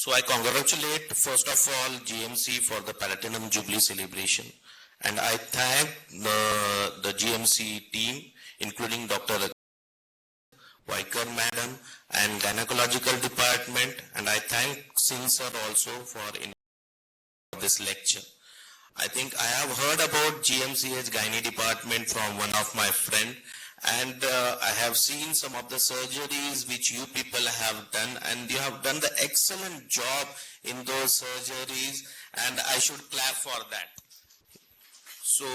So I congratulate first of all GMC for the Platinum Jubilee celebration, and I thank the GMC team including Dr. Vaikar Madam and Gynecological Department, and I thank Singh sir also for this lecture. I think I have heard about GMCH Gynae Department from one of my friend, and I have seen some of the surgeries which you people have done, and you have done the excellent job in those surgeries, and I should clap for that. So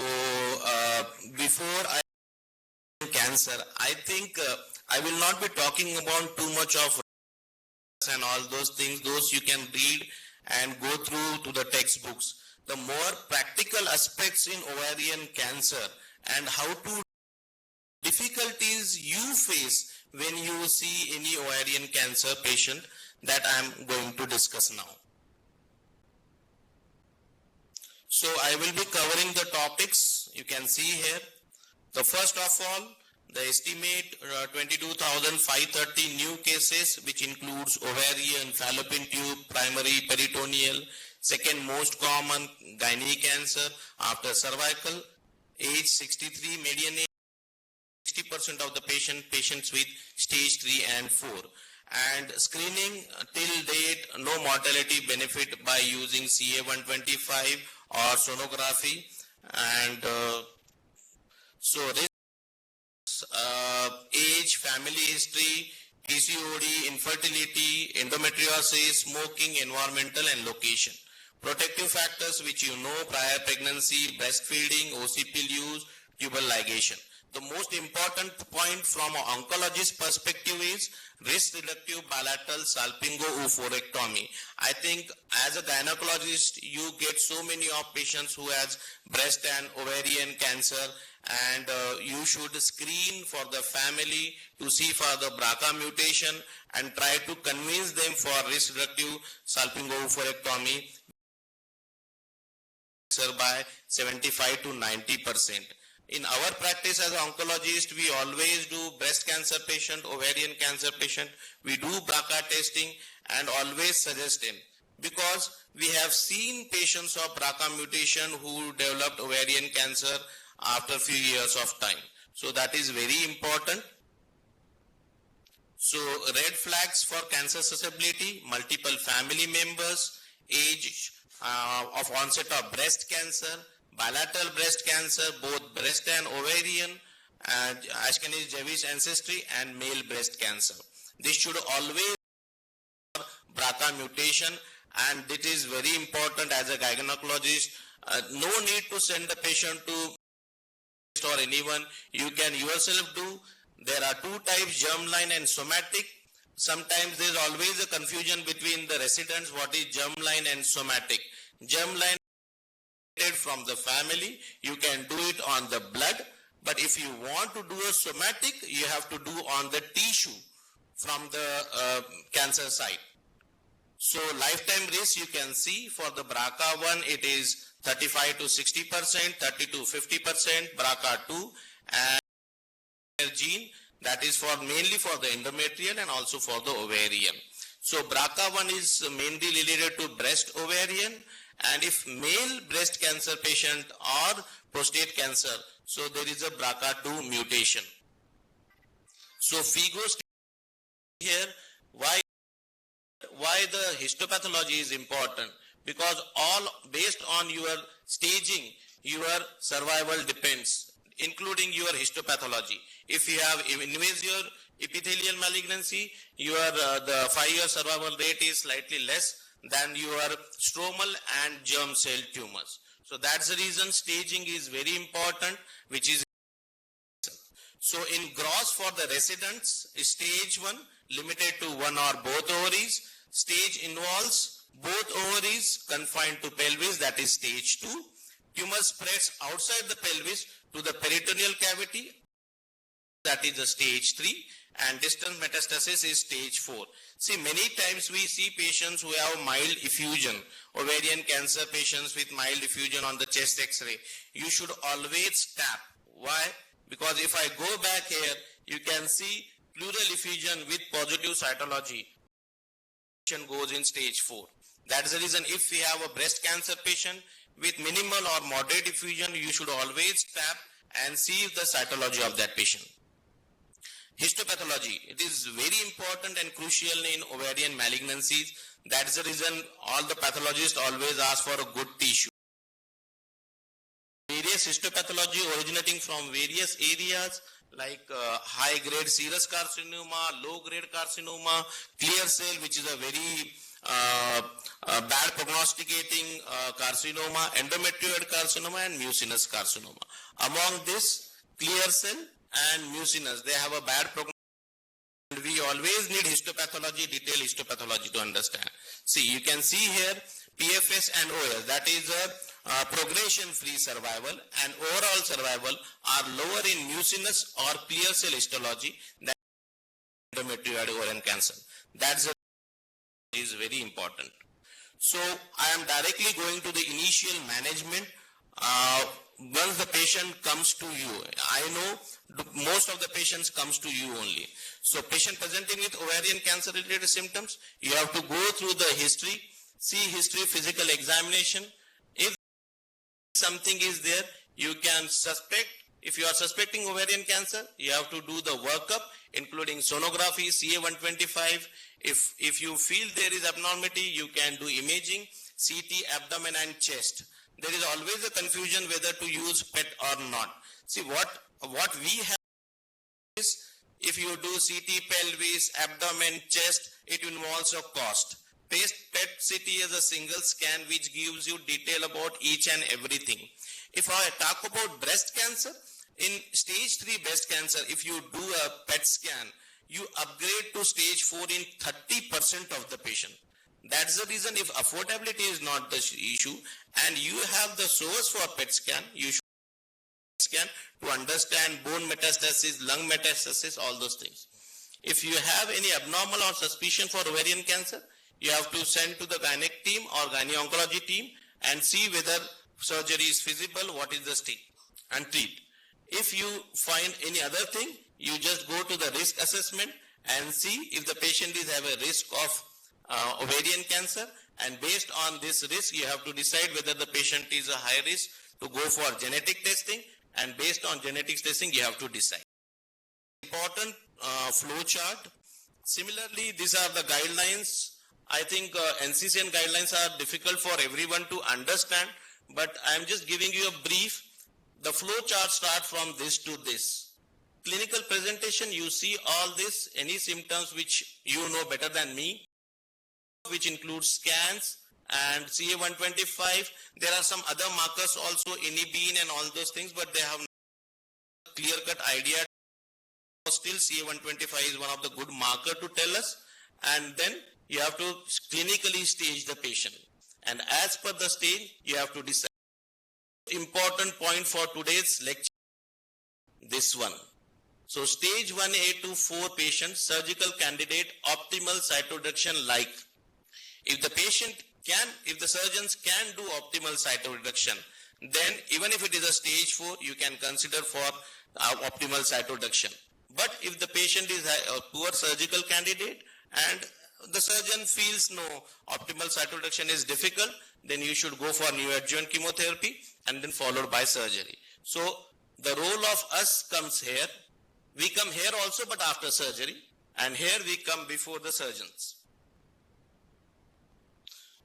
before I cancer, I think I will not be talking about too much of and all those things. Those you can read and go through to the textbooks. The more practical aspects in ovarian cancer and how to difficulties you face when you see any ovarian cancer patient, that I am going to discuss now. So I will be covering the topics you can see here. The first of all, the estimate 22,530 new cases, which includes ovarian, fallopian tube, primary peritoneal, second most common gynae cancer after cervical, age 63, median age 60% of the patients with stage 3 and 4. And screening till date, no mortality benefit by using CA-125 or sonography. And so age, family history, PCOD, infertility, endometriosis, smoking, environmental and location. Protective factors which you know: prior pregnancy, breastfeeding, OCP use, tubal ligation. The most important point from an oncologist perspective is risk-reductive bilateral salpingo-oophorectomy. I think as a gynecologist, you get so many of patients who has breast and ovarian cancer, and you should screen for the family to see for the BRCA mutation and try to convince them for risk-reductive salpingo-oophorectomy by 75 to 90%. In our practice as an oncologist, we always do breast cancer patient, ovarian cancer patient. We do BRCA testing and always suggest them, because we have seen patients of BRCA mutation who developed ovarian cancer after a few years of time. So that is very important. So red flags for cancer susceptibility: multiple family members, age of onset of breast cancer, bilateral breast cancer, both breast and ovarian, and Ashkenazi Jewish ancestry, and male breast cancer. This should always be BRCA mutation, and it is very important as a gynecologist. No need to send the patient to or anyone. You can yourself do. There are two types: germline and somatic. Sometimes there is always a confusion between the residents what is germline and somatic. Germline from the family, you can do it on the blood, but if you want to do a somatic, you have to do on the tissue from the cancer site. So lifetime risk you can see for the BRCA 1, it is 35 to 60%, 30 to 50%, BRCA 2, and gene, that is for mainly for the endometrial and also for the ovarian. So BRCA 1 is mainly related to breast ovarian, and if male breast cancer patient or prostate cancer, so there is a BRCA 2 mutation. So FIGO here, why the histopathology is important? Because all based on your staging, your survival depends, including your histopathology. If you have invasive epithelial malignancy, your the 5-year survival rate is slightly less than your stromal and germ cell tumors. So that's the reason staging is very important, which is so in gross for the residents, stage 1 limited to one or both ovaries. Stage involves both ovaries confined to pelvis, that is stage 2. Tumor spreads outside the pelvis to the peritoneal cavity, that is the stage 3, and distant metastasis is stage 4. See, many times we see patients who have mild effusion, ovarian cancer patients with mild effusion on the chest X-ray. You should always tap. Why? Because if I go back here, you can see pleural effusion with positive cytology. patient goes in stage 4. That is the reason if we have a breast cancer patient with minimal or moderate diffusion, you should always tap and see the cytology of that patient. Histopathology, it is very important and crucial in ovarian malignancies. That is the reason all the pathologists always ask for a good tissue. Various histopathology originating from various areas like high-grade serous carcinoma, low-grade carcinoma, clear cell, which is a very bad prognosticating carcinoma, endometrioid carcinoma, and mucinous carcinoma. Among this, clear cell and mucinous, they have a bad prognosis. We always need histopathology, detailed histopathology to understand. See, you can see here PFS and OS, that is a progression-free survival, and overall survival are lower in mucinous or clear cell histology than endometrioid ovarian cancer. That's is very important. So I am directly going to the initial management. Once the patient comes to you, I know most of the patients comes to you only. So patient presenting with ovarian cancer related symptoms, you have to go through the history, see history, physical examination. If something is there, you can suspect. If you are suspecting ovarian cancer, you have to do the workup, including sonography, CA-125. If you feel there is abnormality, you can do imaging, CT, abdomen and chest. There is always a confusion whether to use PET or not. See, what we have is, if you do CT, pelvis, abdomen, chest, it involves a cost. PET CT is a single scan which gives you detail about each and everything. If I talk about breast cancer, in stage 3 breast cancer, if you do a PET scan, you upgrade to stage 4 in 30% of the patient. That's the reason if affordability is not the issue and you have the source for PET scan, you should scan to understand bone metastasis, lung metastasis, all those things. If you have any abnormal or suspicion for ovarian cancer, you have to send to the gynec team or gynae-oncology team and see whether surgery is feasible, what is the state, and treat. If you find any other thing, you just go to the risk assessment and see if the patient is have a risk of ovarian cancer, and based on this risk, you have to decide whether the patient is a high risk to go for genetic testing, and based on genetics testing, you have to decide. Important flow chart. Similarly, these are the guidelines. I think NCCN guidelines are difficult for everyone to understand, but I am just giving you a brief. The flow chart starts from this to this. Clinical presentation, you see all this, any symptoms which you know better than me, which includes scans and CA-125. There are some other markers also, inhibin and all those things, but they have no clear-cut idea. Still, CA-125 is one of the good marker to tell us, and then you have to clinically stage the patient. And as per the stage, you have to decide. Important point for today's lecture, this one. So stage 1A to 4 patient, surgical candidate, optimal cytoreduction like. If the patient can, if the surgeons can do optimal cytoreduction, then even if it is a stage 4, you can consider for optimal cytoreduction. But if the patient is a poor surgical candidate and the surgeon feels no, optimal cytoreduction is difficult, then you should go for neoadjuvant chemotherapy and then followed by surgery. So the role of us comes here. We come here also, but after surgery, and here we come before the surgeons.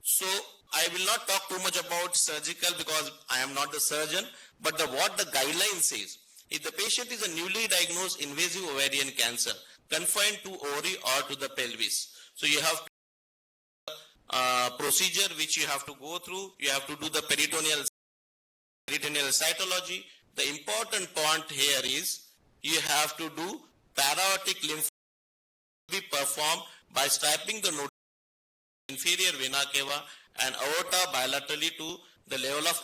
So I will not talk too much about surgical because I am not the surgeon, but what the guideline says, if the patient is a newly diagnosed invasive ovarian cancer confined to ovary or to the pelvis, so you have procedure which you have to go through. You have to do the peritoneal cytology. The important point here is you have to do para-aortic lymph be performed by strapping the node inferior vena cava and aorta bilaterally to the level of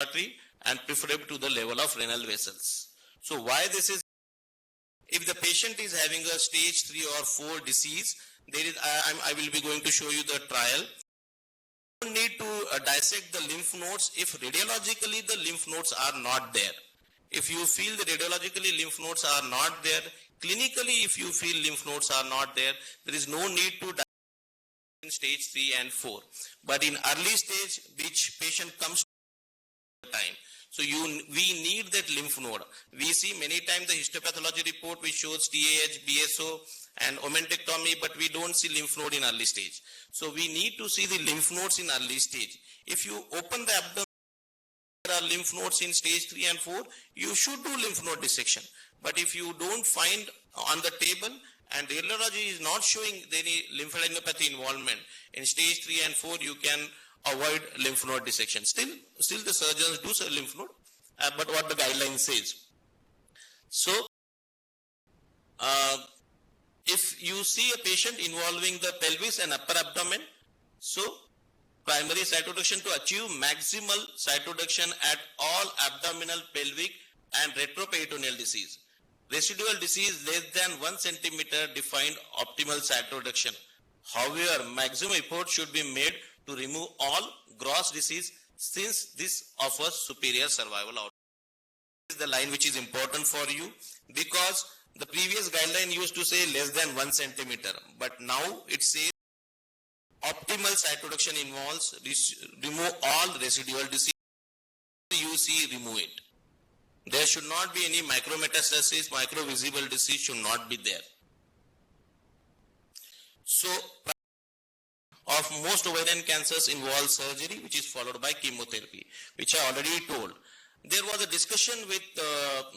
artery and preferably to the level of renal vessels. So why this is? If the patient is having a stage 3 or 4 disease, there is I will be going to show you the trial. You don't need to dissect the lymph nodes if radiologically the lymph nodes are not there. If you feel that radiologically lymph nodes are not there, clinically if you feel lymph nodes are not there, there is no need to in stage 3 and 4. But in early stage, which patient comes time. So we need that lymph node. We see many times the histopathology report which shows TAH, BSO and omentectomy, but we don't see lymph node in early stage. So we need to see the lymph nodes in early stage. If you open the abdomen, there are lymph nodes in stage 3 and 4, you should do lymph node dissection. But if you don't find on the table and radiology is not showing any lymphadenopathy involvement in stage 3 and 4, you can avoid lymph node dissection. Still the surgeons do lymph node, but what the guideline says. So, if you see a patient involving the pelvis and upper abdomen, so primary cytoreduction to achieve maximal cytoreduction at all abdominal, pelvic and retroperitoneal disease. Residual disease less than 1 centimeter defined optimal cytoreduction. However, maximum effort should be made to remove all gross disease since this offers superior survival outcome. This is the line which is important for you, because the previous guideline used to say less than 1 centimeter, but now it says optimal cytoreduction involves remove all residual disease. You see, remove it. There should not be any micrometastasis, microvisible disease should not be there. So, of most ovarian cancers involve surgery, which is followed by chemotherapy, which I already told. There was a discussion with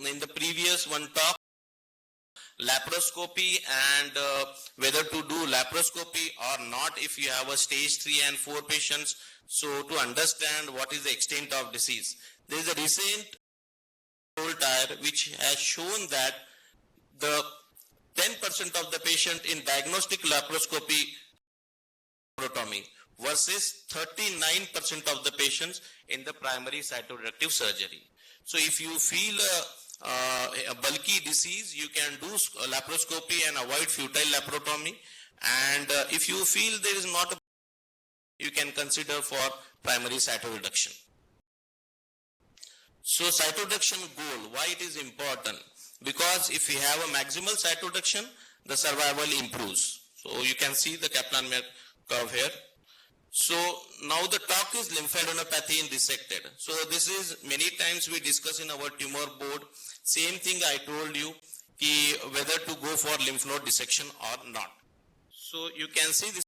in the previous one talk, laparoscopy and whether to do laparoscopy or not if you have a stage 3 and 4 patients. So to understand what is the extent of disease, there is a recent tire which has shown that the 10% of the patient in diagnostic laparoscopy versus 39% of the patients in the primary cytoreductive surgery. So if you feel a bulky disease, you can do laparoscopy and avoid futile laparotomy. And if you feel there is not a, you can consider for primary cytoreduction. So cytoreduction goal, why it is important? Because if you have a maximal cytoreduction, the survival improves. So you can see the Kaplan-Meier curve here. So now the talk is lymphadenopathy in resected. So this is many times we discuss in our tumor board. Same thing I told you, whether to go for lymph node dissection or not. So you can see this.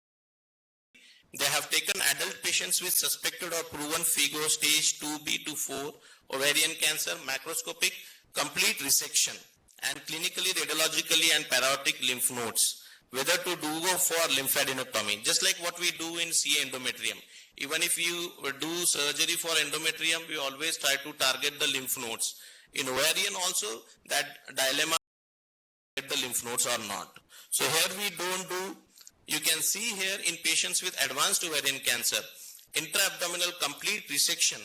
They have taken adult patients with suspected or proven FIGO stage 2B to 4 ovarian cancer, macroscopic, complete resection, and clinically, radiologically and parotid lymph nodes. Whether to do for lymphadenectomy, just like what we do in CA endometrium. Even if you do surgery for endometrium, we always try to target the lymph nodes. In ovarian also, that dilemma, the lymph nodes or not. So here we don't do, you can see here in patients with advanced ovarian cancer, intra-abdominal complete resection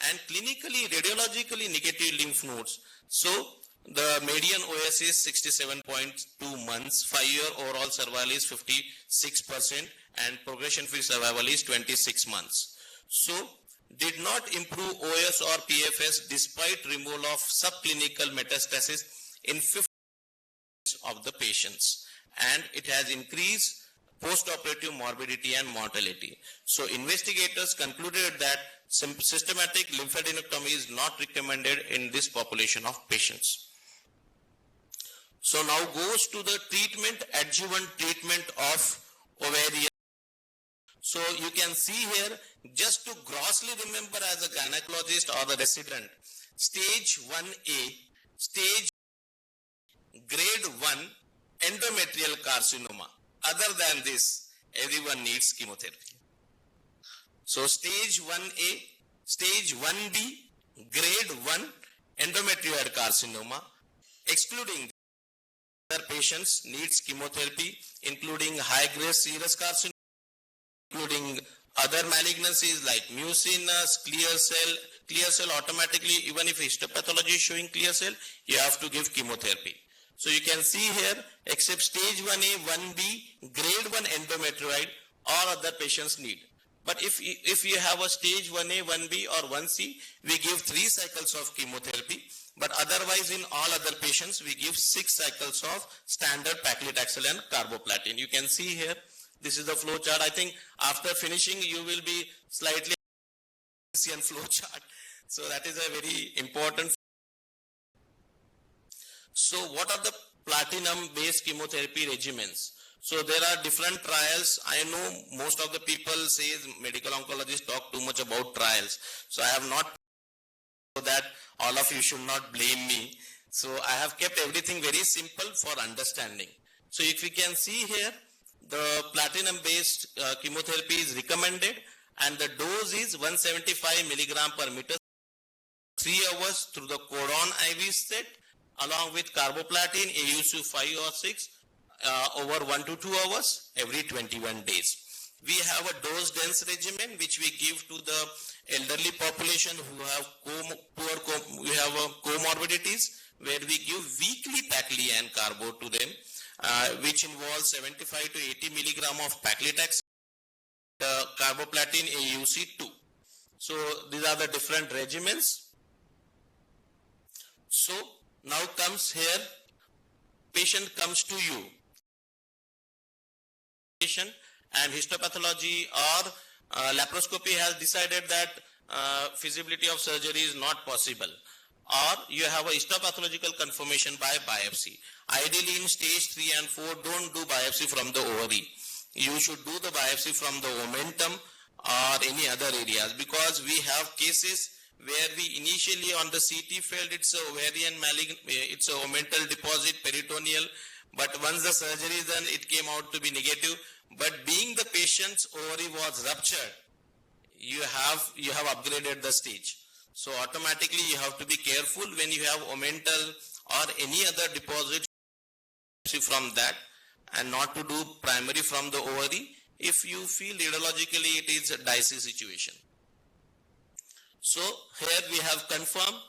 and clinically, radiologically negative lymph nodes. So the median OS is 67.2 months, 5-year overall survival is 56% and progression-free survival is 26 months. So, did not improve OS or PFS despite removal of subclinical metastasis in 50% of the patients, and it has increased post-operative morbidity and mortality. So, investigators concluded that systematic lymphadenectomy is not recommended in this population of patients. So now goes to the treatment, adjuvant treatment of ovarian. So you can see here, just to grossly remember as a gynecologist or the resident, stage 1A, stage grade 1 endometrial carcinoma. Other than this, everyone needs chemotherapy. So stage 1A, stage 1B, grade 1 endometrioid carcinoma, excluding other patients needs chemotherapy, including high-grade serous carcinoma, including other malignancies like mucinous, clear cell automatically, even if histopathology is showing clear cell, you have to give chemotherapy. So you can see here, except stage 1A, 1B, grade 1 endometrioid, all other patients need. But if you have a stage 1A, 1B or 1C, we give 3 cycles of chemotherapy. But otherwise in all other patients, we give 6 cycles of standard paclitaxel and carboplatin. You can see here, This is the flow chart. I think after finishing, you will be slightly NMCN flow chart. So that is a very important. So what are the platinum-based chemotherapy regimens? So there are different trials. I know most of the people say medical oncologists talk too much about trials. So I have not, so that all of you should not blame me. So I have kept everything very simple for understanding. So if you can see here, the platinum-based chemotherapy is recommended and the dose is 175 milligram per meter, 3 hours through the codon IV set along with carboplatin, AUC 5 or 6 over 1 to 2 hours every 21 days. We have a dose-dense regimen which we give to the elderly population who have comorbidities, where we give weekly Pacli and Carbo to them, which involves 75 to 80 milligram of paclitaxel, carboplatin AUC 2. So these are the different regimens. So now comes here, patient comes to you, and histopathology or laparoscopy has decided that feasibility of surgery is not possible, or you have a histopathological confirmation by biopsy. Ideally in stage 3 and 4, don't do biopsy from the ovary. You should do the biopsy from the omentum or any other areas, because we have cases where we initially on the CT felt it's a ovarian it's a omental deposit, peritoneal, but once the surgery is done, it came out to be negative. But being the patient's ovary was ruptured, you have upgraded the stage. So automatically you have to be careful when you have omental or any other deposit from that, and not to do primary from the ovary if you feel radiologically it is a dicey situation. So here we have confirmed,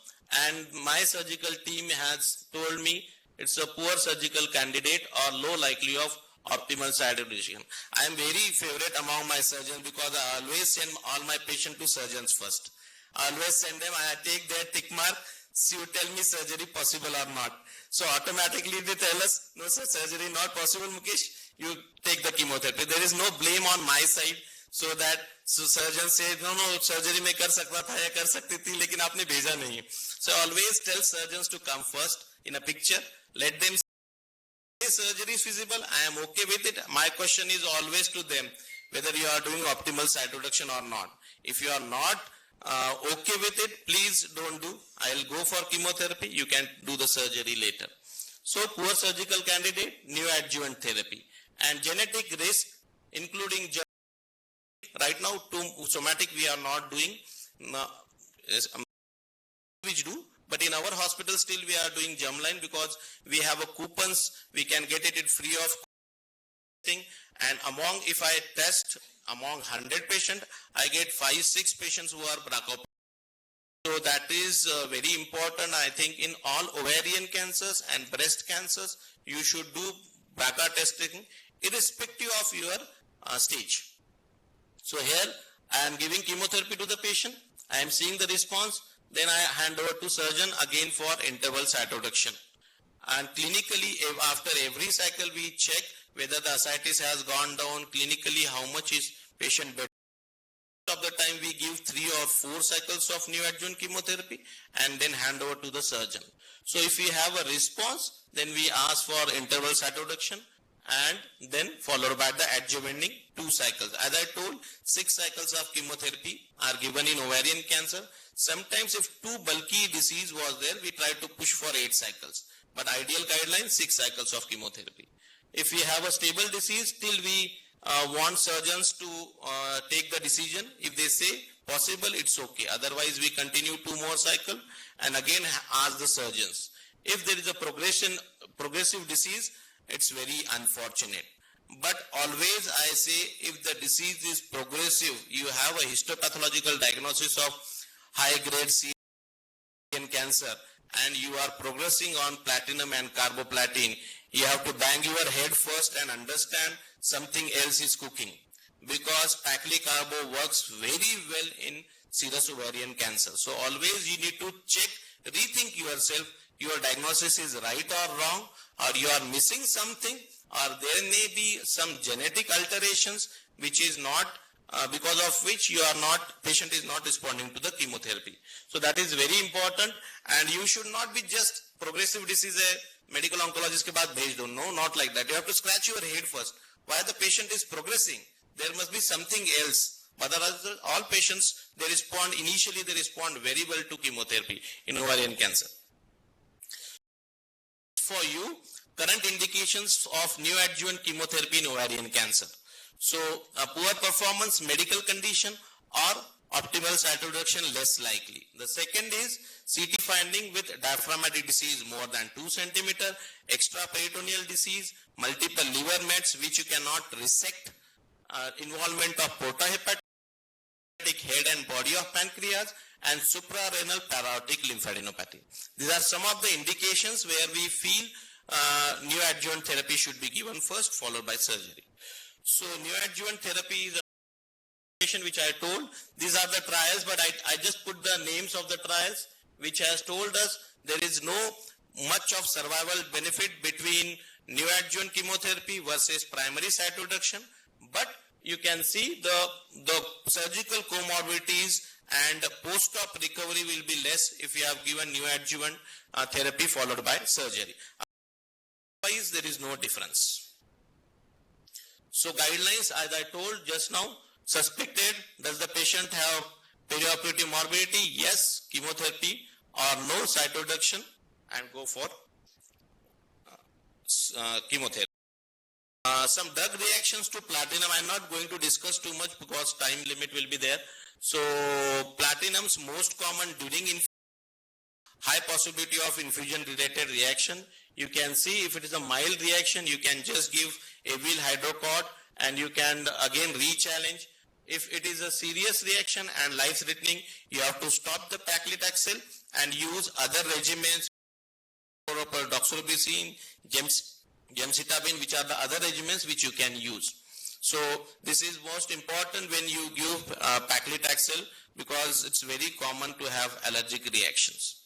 and my surgical team has told me it's a poor surgical candidate or low likely of optimal side reduction. I am very favorite among my surgeons because I always send all my patients to surgeons first. I always send them, I take their tick mark, so you tell me surgery possible or not. So automatically they tell us, no sir, surgery not possible, Mukesh, you take the chemotherapy. There is no blame on my side. So that surgeon says, no, surgery mein kar sakta tha ya kar sakti thi, lekin aapne bheja nahi. So I always tell surgeons to come first in a picture. Let them say surgery is feasible. I am okay with it. My question is always to them, whether you are doing optimal cytoreduction or not. If you are not okay with it, please don't do. I will go for chemotherapy. You can do the surgery later. So poor surgical candidate, neoadjuvant therapy. And genetic risk, including right now, somatic we are not doing, which do, but in our hospital still we are doing germline because we have a coupons, we can get it free of thing. And among, if I test among 100 patients, I get 5-6 patients who are BRCA. So that is very important. I think in all ovarian cancers and breast cancers, you should do BRCA testing irrespective of your stage. So here I am giving chemotherapy to the patient, I am seeing the response, then I hand over to surgeon again for interval cytoreduction. And clinically, after every cycle we check whether the ascites has gone down, clinically how much is patient better. Of the time we give 3 or 4 cycles of neoadjuvant chemotherapy and then hand over to the surgeon. So if we have a response, then we ask for interval cytoreduction, and then followed by the adjuvanting 2 cycles. As I told, 6 cycles of chemotherapy are given in ovarian cancer. Sometimes if too bulky disease was there, we try to push for 8 cycles. But ideal guideline, 6 cycles of chemotherapy. If we have a stable disease, still we want surgeons to take the decision. If they say possible, it's okay. Otherwise, we continue 2 more cycles and again ask the surgeons. If there is a progressive disease, it's very unfortunate. But always I say, if the disease is progressive, you have a histopathological diagnosis of high-grade cancer, and you are progressing on platinum and carboplatin, you have to bang your head first and understand something else is cooking. Because Pacli carbo works very well in serous ovarian cancer. So always you need to check, rethink yourself, your diagnosis is right or wrong, or you are missing something, or there may be some genetic alterations which is not because of which patient is not responding to the chemotherapy. So that is very important, and you should not be just progressive disease medical oncologist ke baad bhej do. No, not like that. You have to scratch your head first. Why the patient is progressing? There must be something else. Otherwise, all patients, initially they respond very well to chemotherapy in ovarian cancer. For you, current indications of neoadjuvant chemotherapy in ovarian cancer. So, a poor performance, medical condition, or optimal cytoreduction less likely. The second is CT finding with diaphragmatic disease more than 2 cm, extraperitoneal disease, multiple liver mets which you cannot resect, involvement of portahepatic head and body of pancreas, and suprarenal paraortic lymphadenopathy. These are some of the indications where we feel neoadjuvant therapy should be given first, followed by surgery. So neoadjuvant therapy is a patient which I told. These are the trials, but I just put the names of the trials which has told us there is no much of survival benefit between neoadjuvant chemotherapy versus primary cytoreduction, but you can see the surgical comorbidities and post-op recovery will be less if you have given neoadjuvant therapy followed by surgery. Otherwise, there is no difference. So guidelines, as I told just now, suspected, does the patient have perioperative morbidity? Yes, chemotherapy, or no, cytoreduction, and go for chemotherapy. Some drug reactions to platinum, I'm not going to discuss too much because time limit will be there. So platinum's most common during high possibility of infusion related reaction. You can see if it is a mild reaction, you can just give avyl hydrocod and you can again re-challenge. If it is a serious reaction and life-threatening, you have to stop the paclitaxel and use other regimens, doxorubicin, gemcitabine, which are the other regimens which you can use. So this is most important when you give paclitaxel because it's very common to have allergic reactions.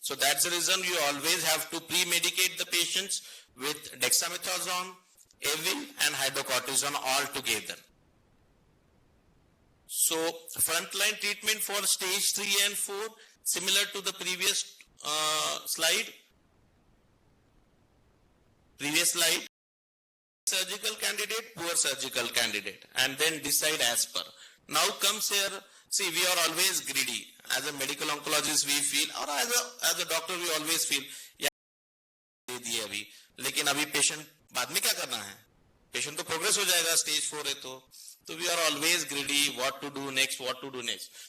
So that's the reason you always have to pre-medicate the patients with dexamethasone, avyl and hydrocortisone all together. So frontline treatment for stage 3 and 4, similar to the previous slide. Surgical candidate, poor surgical candidate, and then decide as per. Now comes here, see, we are always greedy. As a medical oncologist, we feel, or as a doctor, we always feel, yeah, लेकिन अभी patient बाद में क्या करना है? Patient तो progress हो जाएगा, stage 4 है तो. So we are always greedy, what to do next.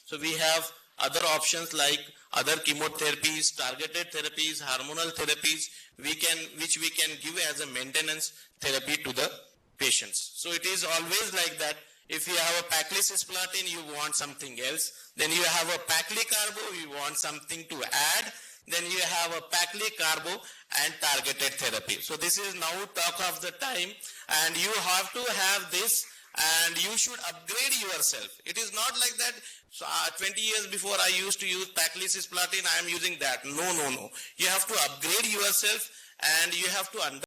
So we have other options like other chemotherapies, targeted therapies, hormonal therapies, which we can give as a maintenance therapy to the patients. So it is always like that. If you have a paclitaxel, you want something else. Then you have a paclicarbo, you want something to add. Then you have a paclicarbo and targeted therapy. So this is now talk of the time, and you have to have this, and you should upgrade yourself. It is not like that. So 20 years before I used to use paclitaxel, I am using that. No. You have to upgrade yourself, and you have to understand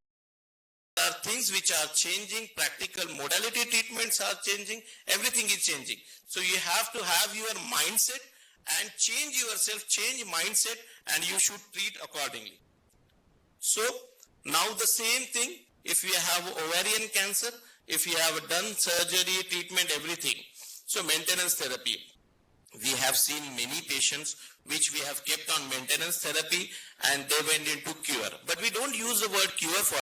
there are things which are changing, practical modality treatments are changing, everything is changing. So you have to have your mindset and change yourself, change mindset, and you should treat accordingly. So now the same thing, if you have ovarian cancer, if you have done surgery, treatment, everything. So maintenance therapy. We have seen many patients which we have kept on maintenance therapy and they went into cure. But we don't use the word cure for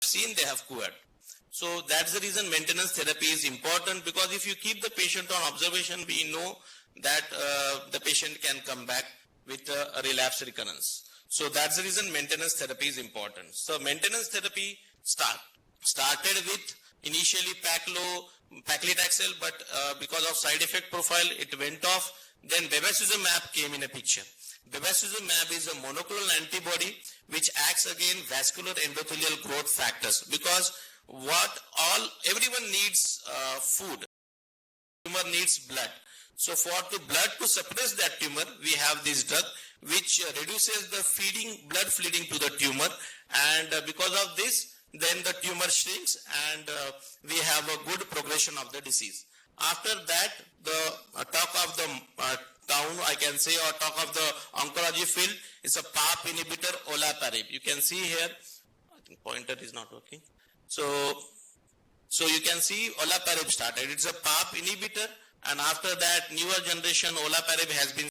seen they have cured. So that's the reason maintenance therapy is important, because if you keep the patient on observation, we know that the patient can come back with a relapse recurrence. So that's the reason maintenance therapy is important. So maintenance therapy started with initially paclitaxel, but because of side effect profile, it went off. Then bevacizumab came in a picture. Bevacizumab is a monoclonal antibody which acts against vascular endothelial growth factors, because everyone needs food. Tumor needs blood. So for the blood to suppress that tumor, we have this drug which reduces the blood feeding to the tumor, and because of this, then the tumor shrinks and we have a good progression of the disease. After that, the talk of the town, I can say, or talk of the oncology field is a PARP inhibitor, olaparib. You can see here, I think pointer is not working. So you can see olaparib started. It's a PARP inhibitor, and after that, newer generation olaparib has been,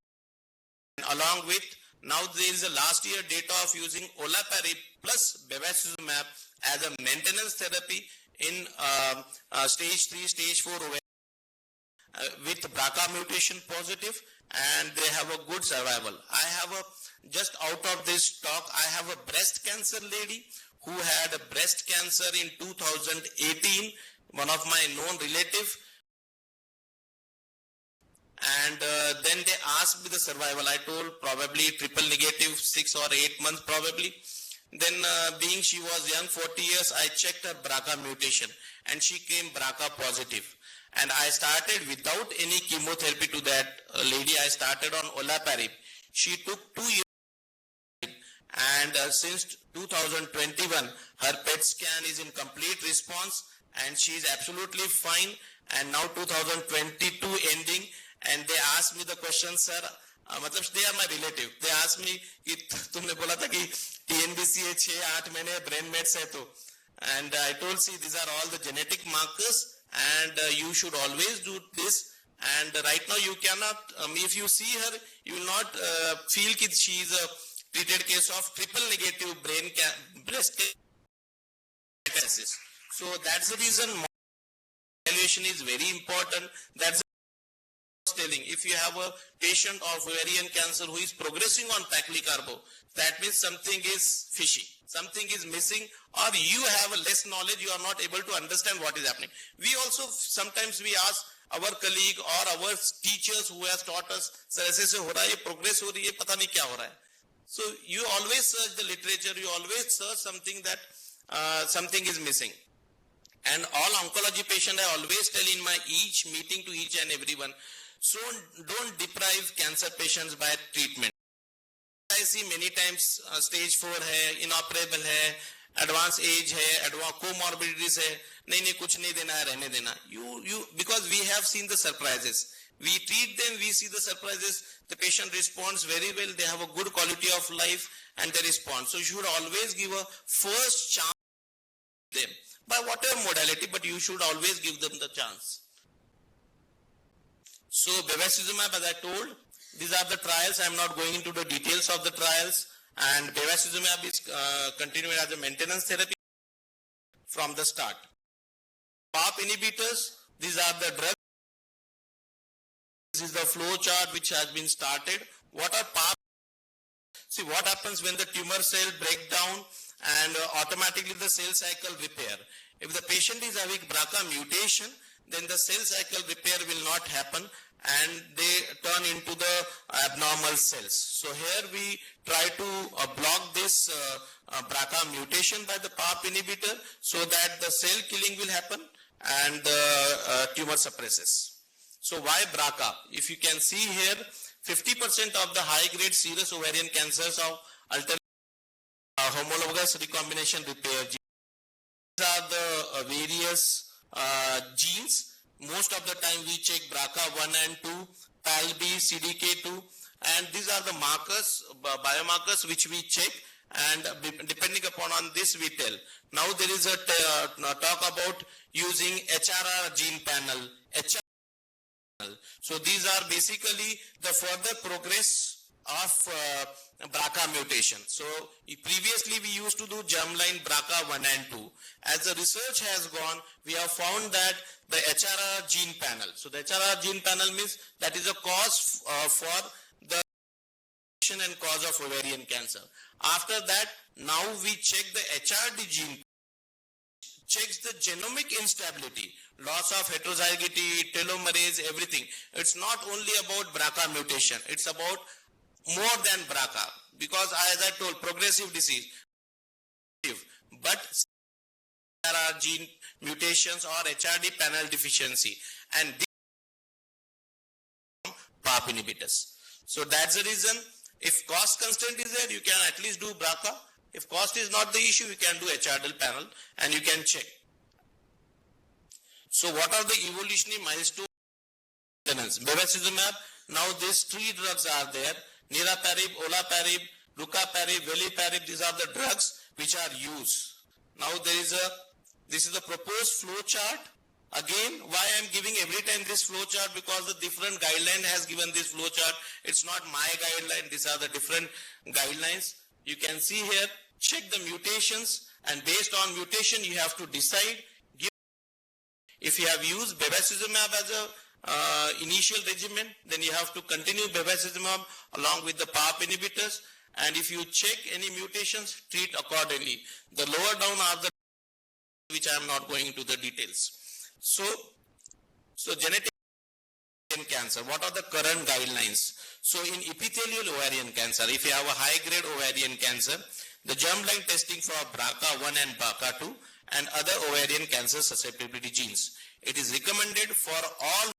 along with, now there is a last year data of using olaparib plus bevacizumab as a maintenance therapy in stage 3, stage 4 with BRCA mutation positive, and they have a good survival. I have just out of this talk, I have a breast cancer lady who had a breast cancer in 2018, one of my known relative, and then they asked me the survival. I told probably triple negative, 6 or 8 months probably. Then being she was young, 40 years, I checked her BRCA mutation and she came BRCA positive. And I started without any chemotherapy to that lady. I started on olaparib. She took 2 years, and since 2021, her PET scan is in complete response and she is absolutely fine. And now 2022 ending, and they asked me the question, sir, they are my relative. They asked me, तुमने बोला था कि TNBC है 6-8 महीने brain mets है तो, and I told, see, these are all the genetic markers, and you should always do this. And right now you cannot, if you see her, you will not feel that she is a treated case of triple negative breast cancer. So that's the reason evaluation is very important. That's telling. If you have a patient of ovarian cancer who is progressing on paclicarbo, that means something is fishy, something is missing, or you have a less knowledge, you are not able to understand what is happening. We also, sometimes we ask our colleague or our teachers who has taught us, sir, aise ho raha hai, progress ho rahi hai, pata nahi kya ho raha hai. So you always search the literature, you always search something that something is missing. And all oncology patients, I always tell in my each meeting to each and everyone, so don't deprive cancer patients by treatment. I see many times stage 4 hai, inoperable hai, advanced age hai, comorbidities hai, nahi kuch nahi dena hai, rehne dena. Because we have seen the surprises. We treat them, we see the surprises, the patient responds very well, they have a good quality of life and they respond. So you should always give a first chance to them, by whatever modality, but you should always give them the chance. So bevacizumab, as I told, these are the trials. I am not going into the details of the trials, and bevacizumab is continuing as a maintenance therapy from the start. PARP inhibitors, these are the drugs. This is the flow chart which has been started. What are PARP? See what happens when the tumor cell break down and automatically the cell cycle repair. If the patient is having BRCA mutation, then the cell cycle repair will not happen and they turn into the abnormal cells. So here we try to block this BRCA mutation by the PARP inhibitor so that the cell killing will happen and the tumor suppresses. So why BRCA? If you can see here, 50% of the high-grade serous ovarian cancers of alternate homologous recombination repair genes. These are the various genes. Most of the time we check BRCA1 and 2, PAL-B, CDK2, and these are the markers, biomarkers which we check, and depending upon on this we tell. Now there is a talk about using HRR gene panel. So these are basically the further progress of BRCA mutation. So previously we used to do germline BRCA1 and 2. As the research has gone, we have found that the HRR gene panel. So the HRR gene panel means that is a cause for the mutation and cause of ovarian cancer. After that, now we check the HRD gene, checks the genomic instability, loss of heterozygity, telomerase, everything. It's not only about BRCA mutation, it's about more than BRCA, because as I told, progressive disease, but there are gene mutations or HRD panel deficiency, and these PARP inhibitors. So that's the reason, if cost constraint is there, you can at least do BRCA. If cost is not the issue, you can do HRDL panel and you can check. So what are the evolutionary milestones? Bevacizumab, now these three drugs are there, niraparib, olaparib, rucaparib, veliparib, these are the drugs which are used. Now this is the proposed flow chart. Again, why I am giving every time this flow chart? Because the different guideline has given this flow chart. It's not my guideline, these are the different guidelines. You can see here, check the mutations, and based on mutation you have to decide. If you have used bevacizumab as a initial regimen, then you have to continue bevacizumab along with the PARP inhibitors, and if you check any mutations, treat accordingly. The lower down are the which I am not going into the details. So genetic cancer, what are the current guidelines? So in epithelial ovarian cancer, if you have a high grade ovarian cancer, the germline testing for BRCA1 and BRCA2 and other ovarian cancer susceptibility genes. It is recommended for all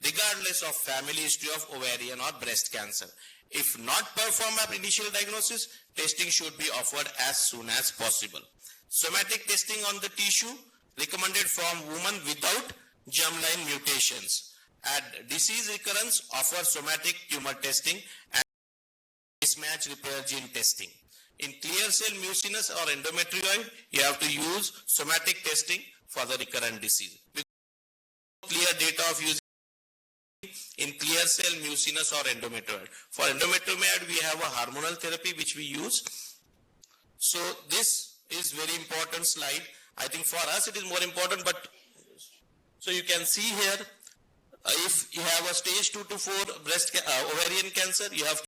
regardless of family history of ovarian or breast cancer. If not performed at initial diagnosis, testing should be offered as soon as possible. Somatic testing on the tissue recommended from women without germline mutations. At disease recurrence, offer somatic tumor testing and mismatch repair gene testing. In clear cell mucinous or endometrioid, you have to use somatic testing for the recurrent disease. Clear data of using in clear cell mucinous or endometrioid. For endometrioid, we have a hormonal therapy which we use. So this is very important slide. I think for us it is more important, but so you can see here, if you have a stage 2 to 4 ovarian cancer, you have,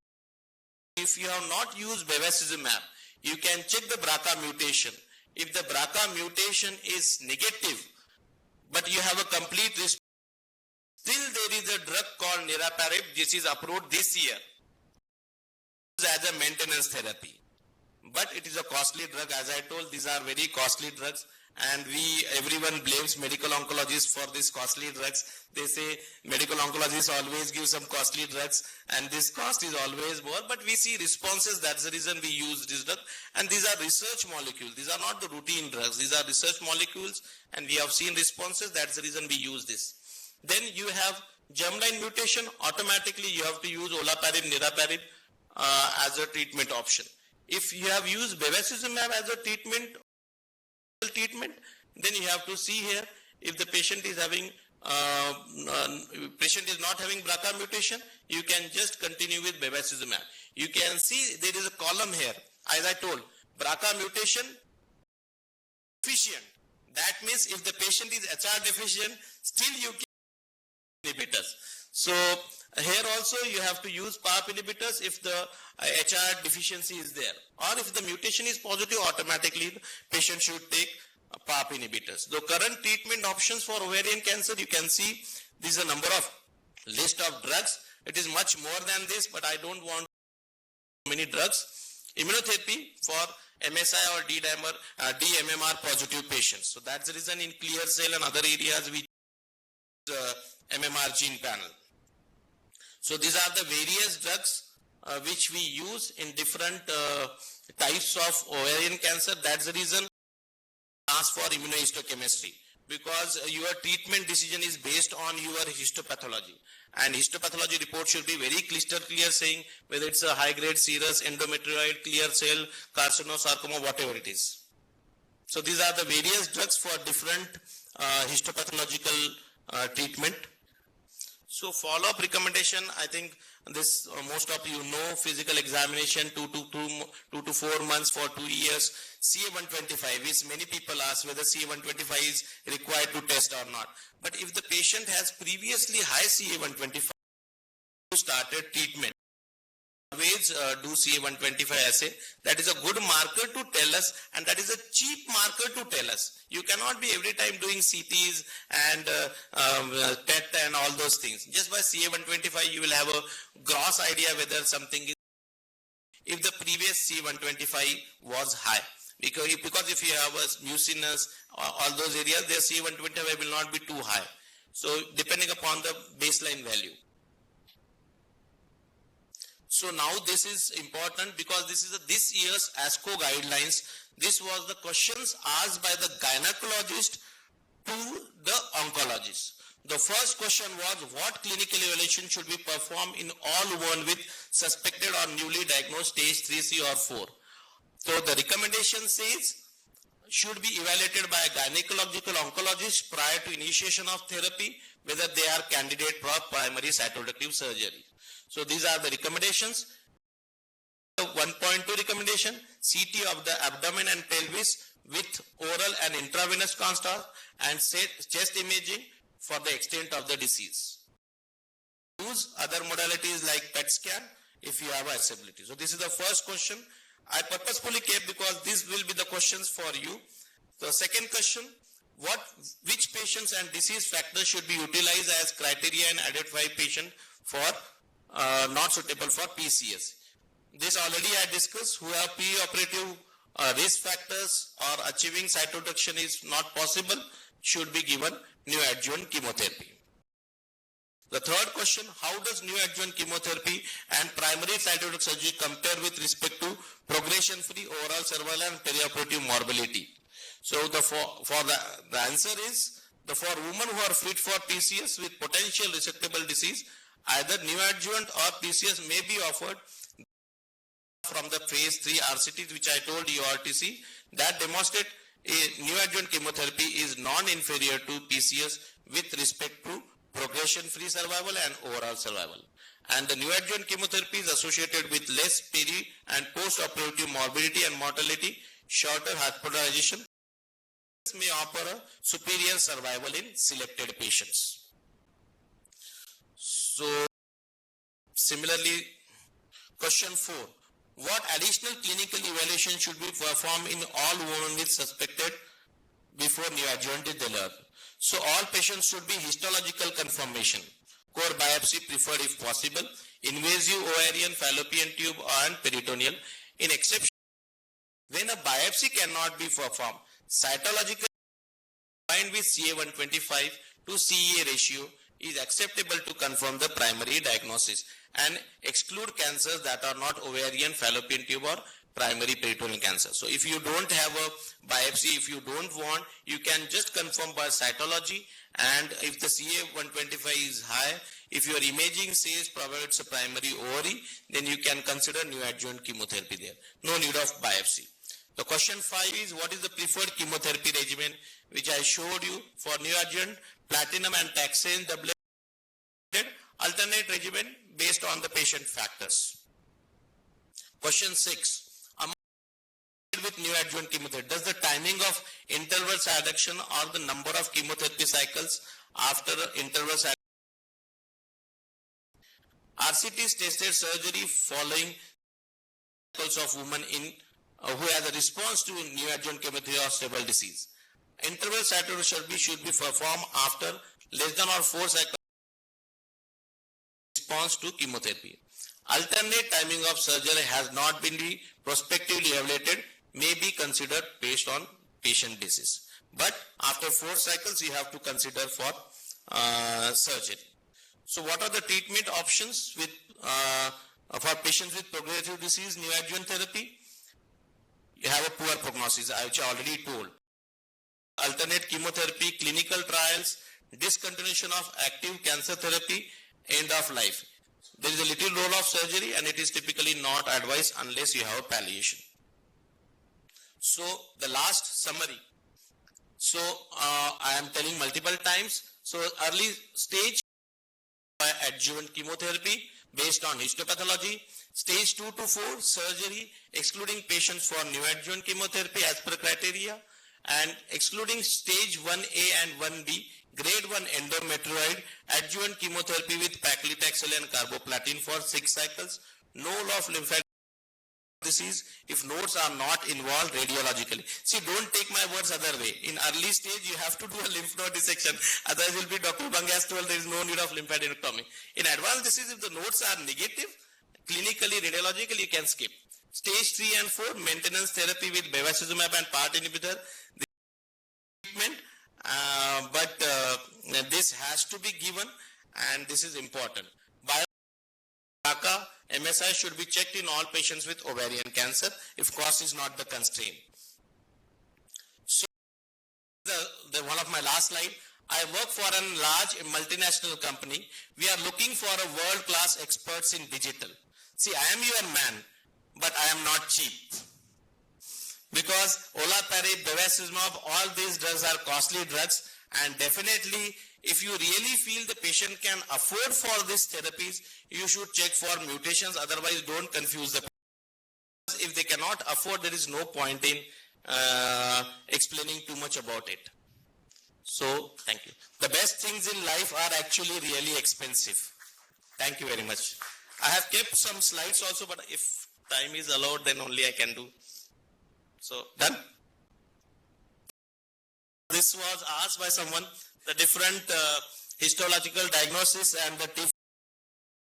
if you have not used bevacizumab, you can check the BRCA mutation. If the BRCA mutation is negative, but you have a complete response, still there is a drug called niraparib, which is approved this year as a maintenance therapy. But it is a costly drug. As I told, these are very costly drugs, and everyone blames medical oncologists for these costly drugs. They say medical oncologists always give some costly drugs and this cost is always more, but we see responses. That's the reason we use this drug. And these are research molecules. These are not the routine drugs. These are research molecules and we have seen responses. That's the reason we use this. Then you have germline mutation. Automatically you have to use olaparib, niraparib as a treatment option. If you have used bevacizumab as a treatment, then you have to see here if the patient is having not having BRCA mutation, you can just continue with bevacizumab. You can see there is a column here. As I told, BRCA mutation deficient. That means if the patient is HR deficient, still you can inhibitors. So here also you have to use PARP inhibitors if the HR deficiency is there. Or if the mutation is positive, automatically the patient should take PARP inhibitors. The current treatment options for ovarian cancer, you can see this is a number of list of drugs. It is much more than this, but I don't want many drugs. Immunotherapy for MSI or DMMR positive patients. So that's the reason in clear cell and other areas we use MMR gene panel. So these are the various drugs which we use in different types of ovarian cancer. That's the reason ask for immunohistochemistry, because your treatment decision is based on your histopathology, and histopathology report should be very crystal clear saying whether it's a high grade serous, endometrioid, clear cell, carcinosarcoma, whatever it is. So these are the various drugs for different histopathological treatment. So follow-up recommendation, I think this most of you know, physical examination 2 to 4 months for 2 years. CA125, which many people ask whether CA125 is required to test or not. But if the patient has previously high CA125, started treatment, always do CA125 assay. That is a good marker to tell us, and that is a cheap marker to tell us. You cannot be every time doing CTs and PET and all those things. Just by CA125 you will have a gross idea whether something is, if the previous CA125 was high. Because if you have a mucinous, all those areas, their CA125 will not be too high. So depending upon the baseline value. So now this is important because this is this year's ASCO guidelines. This was the questions asked by the gynecologist to the oncologist. The first question was, what clinical evaluation should be performed in all women with suspected or newly diagnosed stage 3C or 4? So the recommendation says, should be evaluated by a gynecological oncologist prior to initiation of therapy, whether they are candidate for primary cytoreductive surgery. So these are the recommendations. 1.2 recommendation, CT of the abdomen and pelvis with oral and intravenous contrast and chest imaging for the extent of the disease. Use other modalities like PET scan if you have accessibility. So this is the first question. I purposefully kept because this will be the questions for you. The second question, which patients and disease factors should be utilized as criteria and identify patient for not suitable for PCS? This already I discussed. Who have pre-operative risk factors or achieving cytoreduction is not possible should be given neoadjuvant chemotherapy. The third question, how does neoadjuvant chemotherapy and primary cytoreductive surgery compare with respect to progression-free overall survival and perioperative morbidity? So the answer is, for women who are fit for PCS with potential resectable disease, either neoadjuvant or PCS may be offered from the phase 3 RCT, which I told you, RTC, that demonstrate neoadjuvant chemotherapy is non-inferior to PCS with respect to progression-free survival and overall survival. And the neoadjuvant chemotherapy is associated with less peri and post-operative morbidity and mortality, shorter hospitalization, may offer a superior survival in selected patients. So, similarly, question 4. What additional clinical evaluation should be performed in all women with suspected before neoadjuvant is delivered? So all patients should be histological confirmation, core biopsy preferred if possible, invasive ovarian, fallopian tube and peritoneal. In exception, when a biopsy cannot be performed, cytological combined with CA125 to CEA ratio is acceptable to confirm the primary diagnosis and exclude cancers that are not ovarian, fallopian tube or primary peritoneal cancer. So if you don't have a biopsy, if you don't want, you can just confirm by cytology, and if the CA125 is high, if your imaging says probably it's a primary ovary, then you can consider neoadjuvant chemotherapy there. No need of biopsy. The question 5 is, what is the preferred chemotherapy regimen, which I showed you for neoadjuvant, platinum and taxane doublet, alternate regimen based on the patient factors. Question 6. With neoadjuvant chemotherapy, does the timing of interval cytoreduction or the number of chemotherapy cycles after interval cytoreduction? RCT is tested surgery following cycles of women who has a response to neoadjuvant chemotherapy or stable disease. Interval cytoreduction should be performed after less than or 4 cycles response to chemotherapy. Alternate timing of surgery has not been prospectively evaluated, may be considered based on patient disease. But after 4 cycles, you have to consider for surgery. So what are the treatment options with for patients with progressive disease, neoadjuvant therapy? You have a poor prognosis, which I already told. Alternate chemotherapy, clinical trials, discontinuation of active cancer therapy, end of life. There is a little role of surgery and it is typically not advised unless you have a palliation. So the last summary. So I am telling multiple times. So early stage by adjuvant chemotherapy based on histopathology. Stage 2 to 4 surgery excluding patients for neoadjuvant chemotherapy as per criteria, and excluding stage 1A and 1B grade 1 endometrioid adjuvant chemotherapy with paclitaxel and carboplatin for 6 cycles. No loss of lymphatic disease if nodes are not involved radiologically. See, don't take my words other way. In early stage, you have to do a lymph node dissection. Otherwise, will be Dr. Bangas told there is no need of lymphadenectomy. In advanced disease, if the nodes are negative, clinically, radiologically, you can skip. Stage 3 and 4, maintenance therapy with bevacizumab and PARP inhibitor. Treatment, but this has to be given, and this is important. MSI should be checked in all patients with ovarian cancer if cost is not the constraint. So, one of my last slide. I work for a large multinational company. We are looking for a world-class experts in digital. See, I am your man, but I am not cheap. Because olaparib, bevacizumab, all these drugs are costly drugs, and definitely if you really feel the patient can afford for these therapies, you should check for mutations, otherwise don't confuse the patient. If they cannot afford, there is no point in explaining too much about it. So, thank you. The best things in life are actually really expensive. Thank you very much. I have kept some slides also, but if time is allowed, then only I can do. So, done. This was asked by someone, the different histological diagnosis and the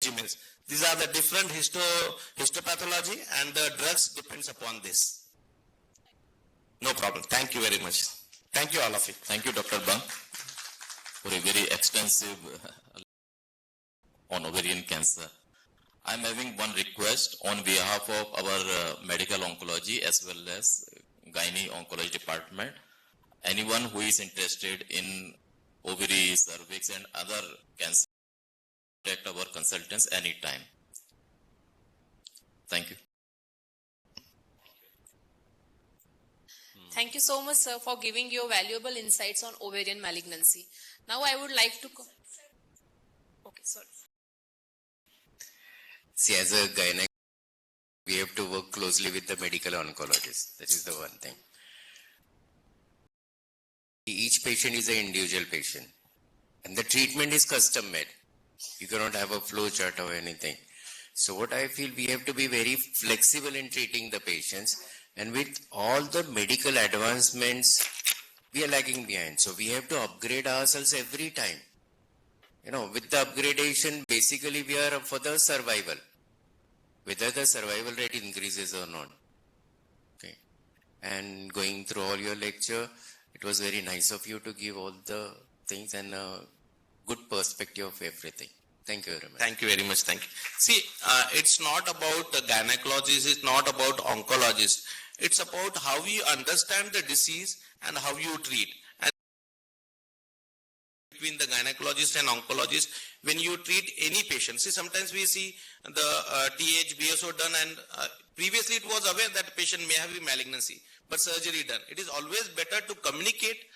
regimens. These are the different histopathology, and the drugs depends upon this. No problem. Thank you very much. Thank you all of you. Thank you, Dr. Bang, for a very extensive on ovarian cancer. I am having one request on behalf of our medical oncology as well as gynae oncology department. Anyone who is interested in ovary, cervix and other cancer, contact our consultants anytime. Thank you. Thank you so much, sir, for giving your valuable insights on ovarian malignancy. Now I would like to... Okay, sorry. See, as a gynae, we have to work closely with the medical oncologist. That is the one thing. Each patient is an individual patient. And the treatment is custom made. You cannot have a flow chart or anything. So what I feel, we have to be very flexible in treating the patients. And with all the medical advancements, we are lagging behind. So we have to upgrade ourselves every time. You know, with the upgradation, basically we are for the survival. Whether the survival rate increases or not. Okay. And going through all your lecture, it was very nice of you to give all the things and a good perspective of everything. Thank you very much. Thank you very much. Thank you. See, it's not about gynecologists, it's not about oncologists. It's about how you understand the disease and how you treat. And between the gynecologist and oncologist, when you treat any patient, see, sometimes we see the TH, BSO done, and previously it was aware that the patient may have a malignancy, but surgery done. It is always better to communicate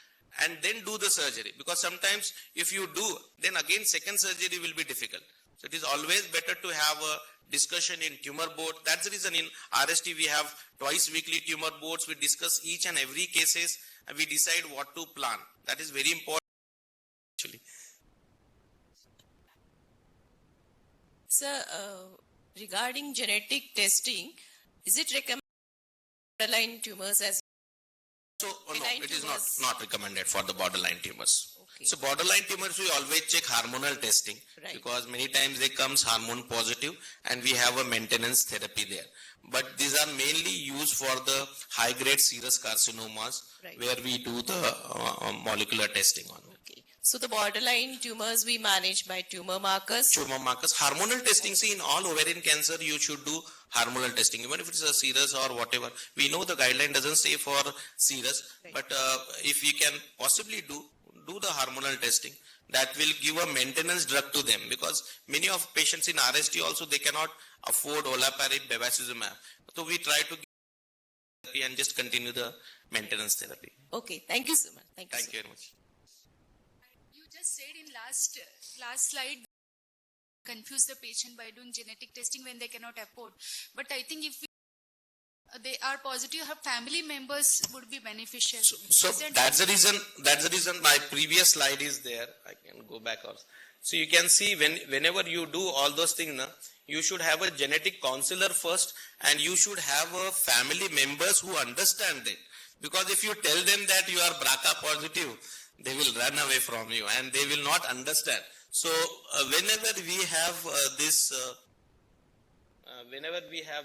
and then do the surgery, because sometimes if you do, then again second surgery will be difficult. So it is always better to have a discussion in tumor board. That's the reason in RST we have twice weekly tumor boards. We discuss each and every cases and we decide what to plan. That is very important actually. Sir, regarding genetic testing, is it recommended for borderline tumors as So, no, it is not recommended for the borderline tumors. Okay. So, borderline tumors, we always check hormonal testing, Right. because many times they comes hormone positive and we have a maintenance therapy there. But these are mainly used for the high-grade serous carcinomas, Right. where we do the molecular testing on it. Okay. So the borderline tumors we manage by tumor markers. Tumor markers, hormonal testing. See, in all ovarian cancer, you should do hormonal testing, even if it's a serous or whatever. We know the guideline doesn't say for serous, Right. but if we can possibly do the hormonal testing, that will give a maintenance drug to them, because many of patients in RST also, they cannot afford olaparib, bevacizumab. So we try to give therapy and just continue the maintenance therapy. Okay. Thank you so much. Thank you. Thank you very much. You just said in last slide, confuse the patient by doing genetic testing when they cannot afford. But I think if they are positive, her family members would be beneficial. So Isn't that's the reason my previous slide is there. I can go back also. So you can see whenever you do all those things, you should have a genetic counselor first, and you should have a family members who understand it. Because if you tell them that you are BRCA positive, they will run away from you and they will not understand. So whenever we have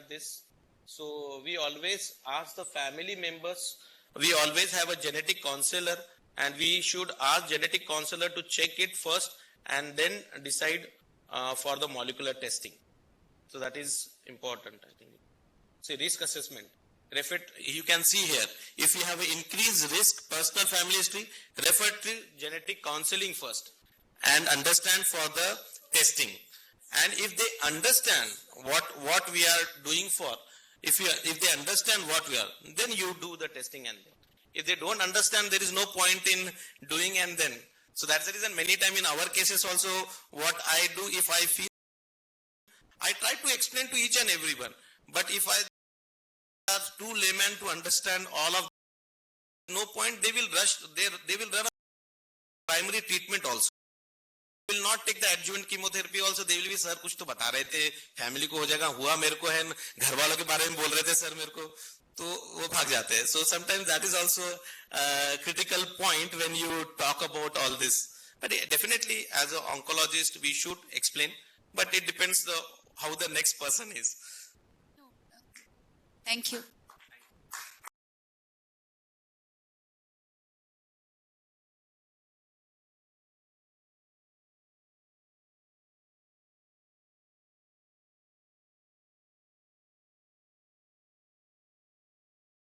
this, so we always ask the family members, we always have a genetic counselor, and we should ask genetic counselor to check it first and then decide for the molecular testing. So that is important, I think. See, risk assessment. You can see here, if you have an increased risk, personal family history, refer to genetic counseling first and understand for the testing. And if they understand what we are doing for, if they understand what we are, then you do the testing and then. If they don't understand, there is no point in doing and then. So that's the reason many times in our cases also, what I do, if I feel, I try to explain to each and everyone. But if I are too layman to understand all of, no point, they will rush, they will run a primary treatment also. They will not take the adjuvant chemotherapy also. They will be, sir, कुछ तो बता रहे थे, family को हो जाएगा, हुआ मेरे को है, घर वालों के बारे में बोल रहे थे सर मेरे को, तो वो भाग जाते हैं. So sometimes that is also a critical point when you talk about all this. But definitely as an oncologist, we should explain, but it depends how the next person is. Thank you.